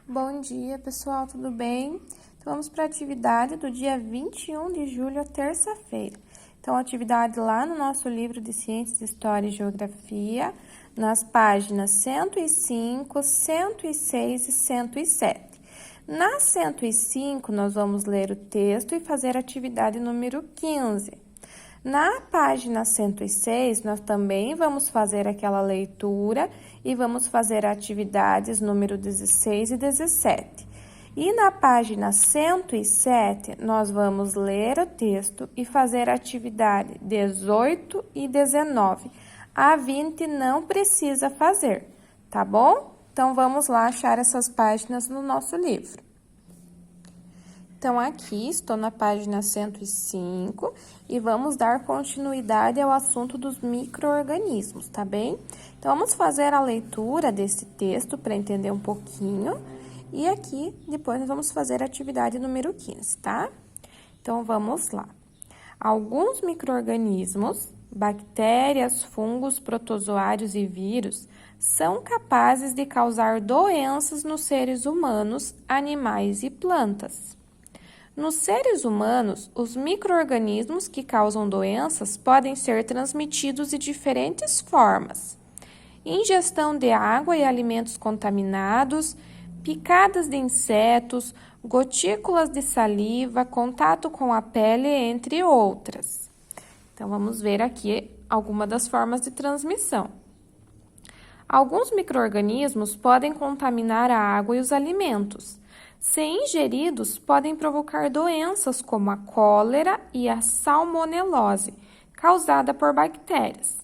Bom dia, pessoal, tudo bem? Então, vamos para a atividade do dia 21 de julho, terça-feira. Então, a atividade lá no nosso livro de Ciências, História e Geografia, nas páginas 105, 106 e 107. Na 105, nós vamos ler o texto e fazer a atividade número 15. Na página 106, nós também vamos fazer aquela leitura e vamos fazer atividades número 16 e 17. E na página 107, nós vamos ler o texto e fazer a atividade 18 e 19. A 20 não precisa fazer, tá bom? Então, vamos lá achar essas páginas no nosso livro. Então, aqui estou na página 105 e vamos dar continuidade ao assunto dos micro-organismos, tá bem? Então, vamos fazer a leitura desse texto para entender um pouquinho. E aqui, depois, nós vamos fazer a atividade número 15, tá? Então, vamos lá. Alguns micro-organismos, bactérias, fungos, protozoários e vírus, são capazes de causar doenças nos seres humanos, animais e plantas. Nos seres humanos, os micro-organismos que causam doenças podem ser transmitidos de diferentes formas: ingestão de água e alimentos contaminados, picadas de insetos, gotículas de saliva, contato com a pele, entre outras. Então, vamos ver aqui algumas das formas de transmissão. Alguns micro-organismos podem contaminar a água e os alimentos. Se ingeridos, podem provocar doenças como a cólera e a salmonelose, causada por bactérias,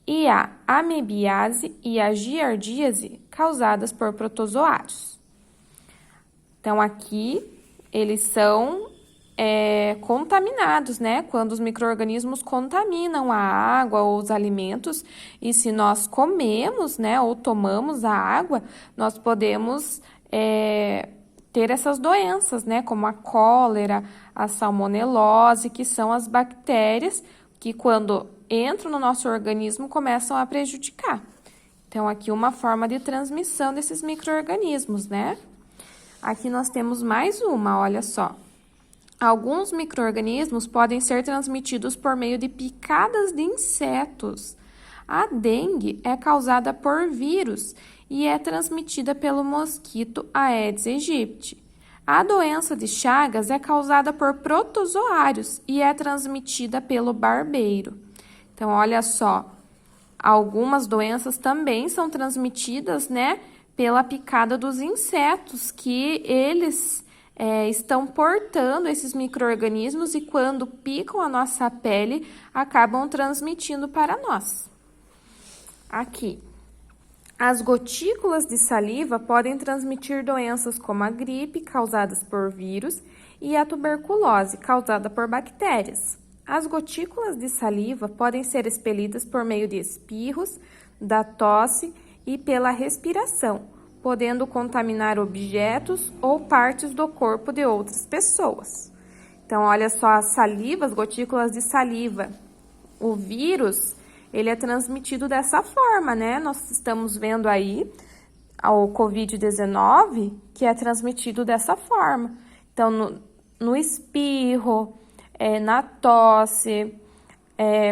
e a amebiase e a giardíase, causadas por protozoários. Então, aqui, eles são contaminados, né? Quando os micro-organismos contaminam a água ou os alimentos, e se nós comemos, né, ou tomamos a água, nós podemos ter essas doenças, né, como a cólera, a salmonelose, que são as bactérias que, quando entram no nosso organismo, começam a prejudicar. Então, aqui uma forma de transmissão desses micro-organismos, né? Aqui nós temos mais uma, olha só. Alguns micro-organismos podem ser transmitidos por meio de picadas de insetos. A dengue é causada por vírus e é transmitida pelo mosquito Aedes aegypti. A doença de Chagas é causada por protozoários e é transmitida pelo barbeiro. Então, olha só, algumas doenças também são transmitidas, né, pela picada dos insetos, que eles estão portando esses micro-organismos e, quando picam a nossa pele, acabam transmitindo para nós. Aqui, as gotículas de saliva podem transmitir doenças como a gripe, causadas por vírus, e a tuberculose, causada por bactérias. As gotículas de saliva podem ser expelidas por meio de espirros, da tosse e pela respiração, podendo contaminar objetos ou partes do corpo de outras pessoas. Então, olha só, a saliva, as gotículas de saliva. O vírus, ele é transmitido dessa forma, né? Nós estamos vendo aí o Covid-19, que é transmitido dessa forma. Então, no espirro, na tosse,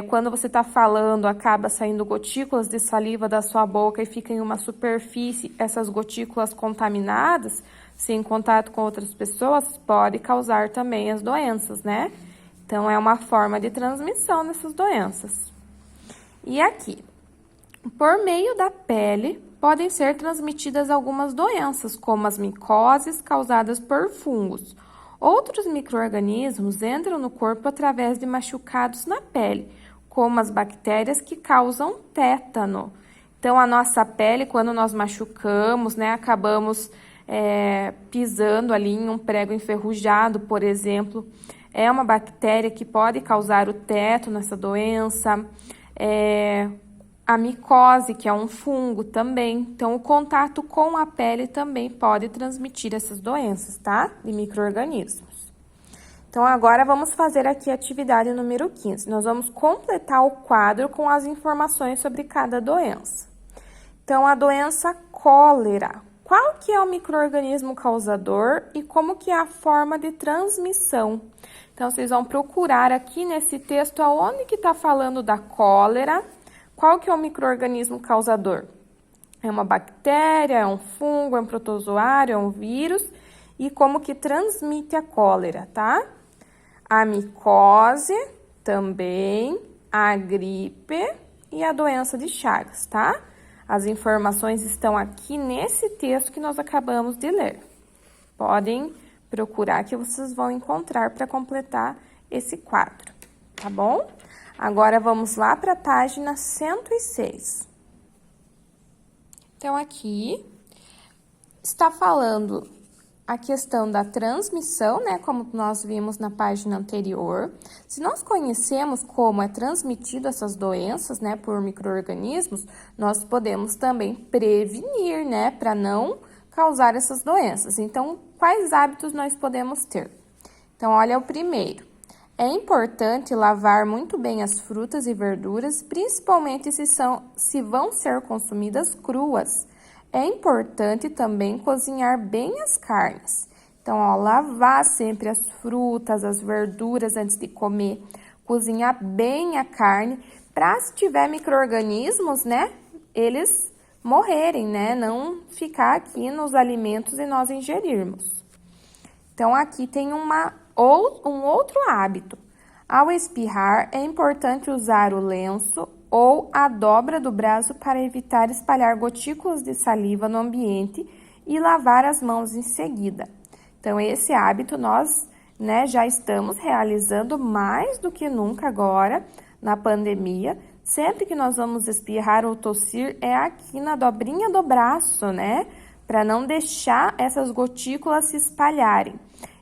quando você está falando, acaba saindo gotículas de saliva da sua boca e fica em uma superfície, essas gotículas contaminadas, se em contato com outras pessoas, pode causar também as doenças, né? Então, é uma forma de transmissão dessas doenças. E aqui, por meio da pele, podem ser transmitidas algumas doenças, como as micoses causadas por fungos. Outros micro-organismos entram no corpo através de machucados na pele, como as bactérias que causam tétano. Então, a nossa pele, quando nós machucamos, né, acabamos pisando ali em um prego enferrujado, por exemplo, é uma bactéria que pode causar o tétano, essa doença. A micose, que é um fungo também. Então, o contato com a pele também pode transmitir essas doenças, tá? De micro-organismos. Então, agora vamos fazer aqui a atividade número 15. Nós vamos completar o quadro com as informações sobre cada doença. Então, a doença cólera. qual que é o micro-organismo causador e como que é a forma de transmissão. Então, vocês vão procurar aqui nesse texto aonde que está falando da cólera, qual que é o micro-organismo causador. É uma bactéria, é um fungo, é um protozoário, é um vírus e como que transmite a cólera, tá? A micose também, a gripe e a doença de Chagas, tá? As informações estão aqui nesse texto que nós acabamos de ler. Podem procurar que vocês vão encontrar para completar esse quadro, tá bom? Agora, vamos lá para a página 106. Então, aqui está falando a questão da transmissão, né? Como nós vimos na página anterior. Se nós conhecemos como é transmitido essas doenças, né, por micro-organismos, nós podemos também prevenir, né, para não causar essas doenças. Então, quais hábitos nós podemos ter? Então, olha o primeiro. É importante lavar muito bem as frutas e verduras, principalmente se vão ser consumidas cruas. É importante também cozinhar bem as carnes. Então, ó, lavar sempre as frutas, as verduras antes de comer. Cozinhar bem a carne, para se tiver micro-organismos, né, eles morrerem, né, não ficar aqui nos alimentos e nós ingerirmos. Então, aqui tem um outro hábito. Ao espirrar, é importante usar o lenço ou a dobra do braço para evitar espalhar gotículas de saliva no ambiente e lavar as mãos em seguida. Então, esse hábito nós, né, já estamos realizando mais do que nunca agora, na pandemia. Sempre que nós vamos espirrar ou tossir, é aqui na dobrinha do braço, né? Para não deixar essas gotículas se espalharem.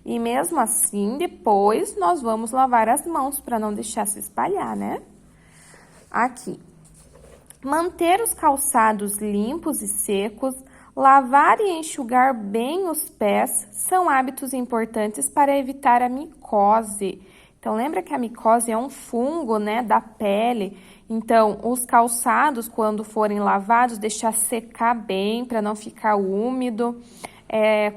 E mesmo assim, depois nós vamos lavar as mãos para não deixar se espalhar, né? Aqui. Manter os calçados limpos e secos, lavar e enxugar bem os pés são hábitos importantes para evitar a micose. Então, lembra que a micose é um fungo, né, da pele. Então, os calçados, quando forem lavados, deixar secar bem para não ficar úmido.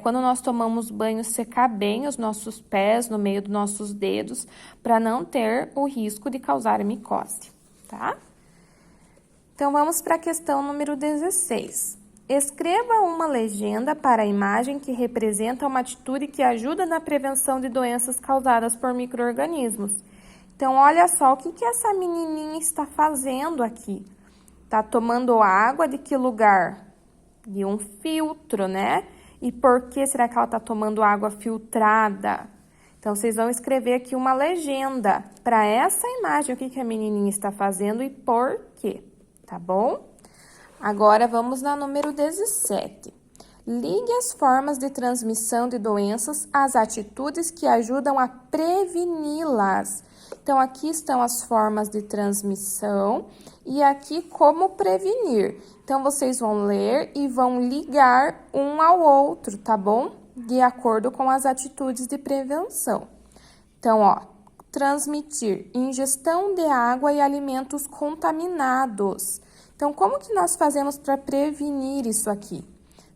Quando nós tomamos banho, secar bem os nossos pés no meio dos nossos dedos para não ter o risco de causar micose, tá? Então, vamos para a questão número 16. Escreva uma legenda para a imagem que representa uma atitude que ajuda na prevenção de doenças causadas por micro-organismos. Então, olha só o que essa menininha está fazendo aqui. Está tomando água de que lugar? De um filtro, né? E por que será que ela está tomando água filtrada? Então, vocês vão escrever aqui uma legenda para essa imagem, o que a menininha está fazendo e por quê, tá bom? Agora, vamos na número 17. Ligue as formas de transmissão de doenças às atitudes que ajudam a preveni-las. Então, aqui estão as formas de transmissão e aqui como prevenir. Então, vocês vão ler e vão ligar um ao outro, tá bom? De acordo com as atitudes de prevenção. Então, ó, transmitir ingestão de água e alimentos contaminados. Então, como que nós fazemos para prevenir isso aqui?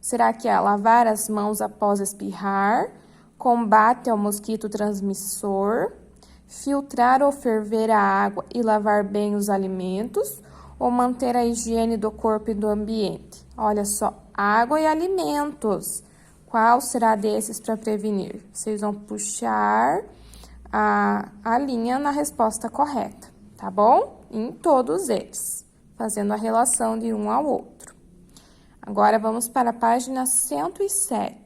Será que é lavar as mãos após espirrar, combate ao mosquito transmissor, filtrar ou ferver a água e lavar bem os alimentos, ou manter a higiene do corpo e do ambiente? Olha só, água e alimentos. Qual será desses para prevenir? Vocês vão puxar a linha na resposta correta, tá bom? Em todos eles, fazendo a relação de um ao outro. Agora, vamos para a página 107.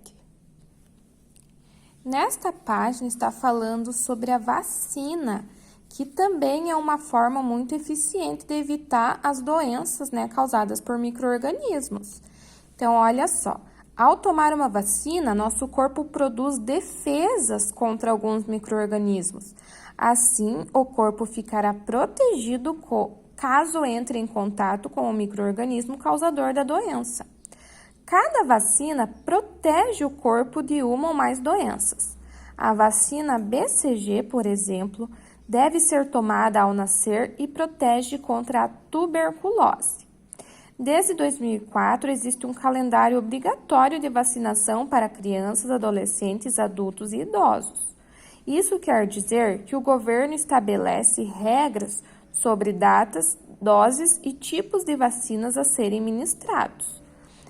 Nesta página está falando sobre a vacina, que também é uma forma muito eficiente de evitar as doenças, né, causadas por micro-organismos. Então, olha só, ao tomar uma vacina, nosso corpo produz defesas contra alguns micro-organismos. Assim, o corpo ficará protegido caso entre em contato com o micro-organismo causador da doença. Cada vacina protege o corpo de uma ou mais doenças. A vacina BCG, por exemplo, deve ser tomada ao nascer e protege contra a tuberculose. Desde 2004, existe um calendário obrigatório de vacinação para crianças, adolescentes, adultos e idosos. Isso quer dizer que o governo estabelece regras sobre datas, doses e tipos de vacinas a serem ministrados.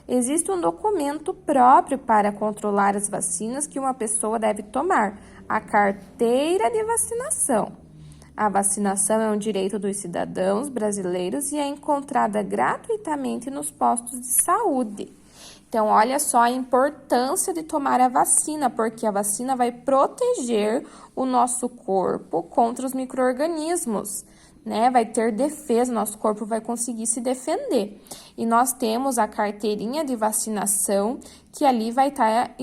Existe um documento próprio para controlar as vacinas que uma pessoa deve tomar, a carteira de vacinação. A vacinação é um direito dos cidadãos brasileiros e é encontrada gratuitamente nos postos de saúde. Então, olha só a importância de tomar a vacina, porque a vacina vai proteger o nosso corpo contra os micro-organismos, né? Vai ter defesa, nosso corpo vai conseguir se defender. E nós temos a carteirinha de vacinação, que ali vai estar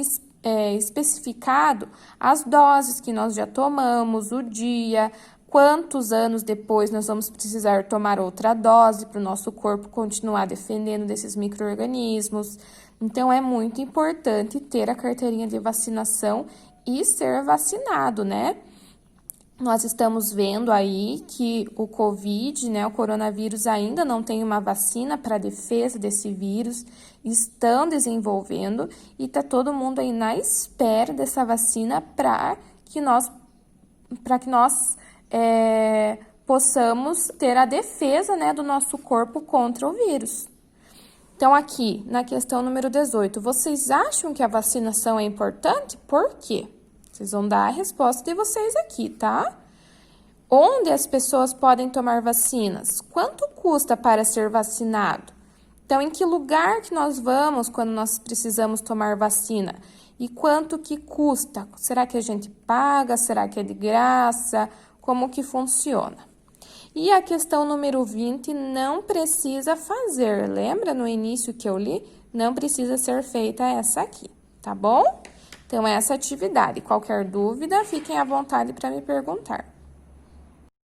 especificado as doses que nós já tomamos, o dia, quantos anos depois nós vamos precisar tomar outra dose para o nosso corpo continuar defendendo desses micro-organismos. Então, é muito importante ter a carteirinha de vacinação e ser vacinado, né? Nós estamos vendo aí que o Covid, né, o coronavírus, ainda não tem uma vacina para defesa desse vírus, estão desenvolvendo e tá todo mundo aí na espera dessa vacina para que nós possamos ter a defesa, né, do nosso corpo contra o vírus. Então, aqui, na questão número 18, vocês acham que a vacinação é importante? Por quê? Vocês vão dar a resposta de vocês aqui, tá? Onde as pessoas podem tomar vacinas? Quanto custa para ser vacinado? Então, em que lugar que nós vamos quando nós precisamos tomar vacina? E quanto que custa? Será que a gente paga? Será que é de graça? Como que funciona? E a questão número 20, não precisa fazer. Lembra no início que eu li? Não precisa ser feita essa aqui, tá bom? Então, essa atividade. Qualquer dúvida, fiquem à vontade para me perguntar.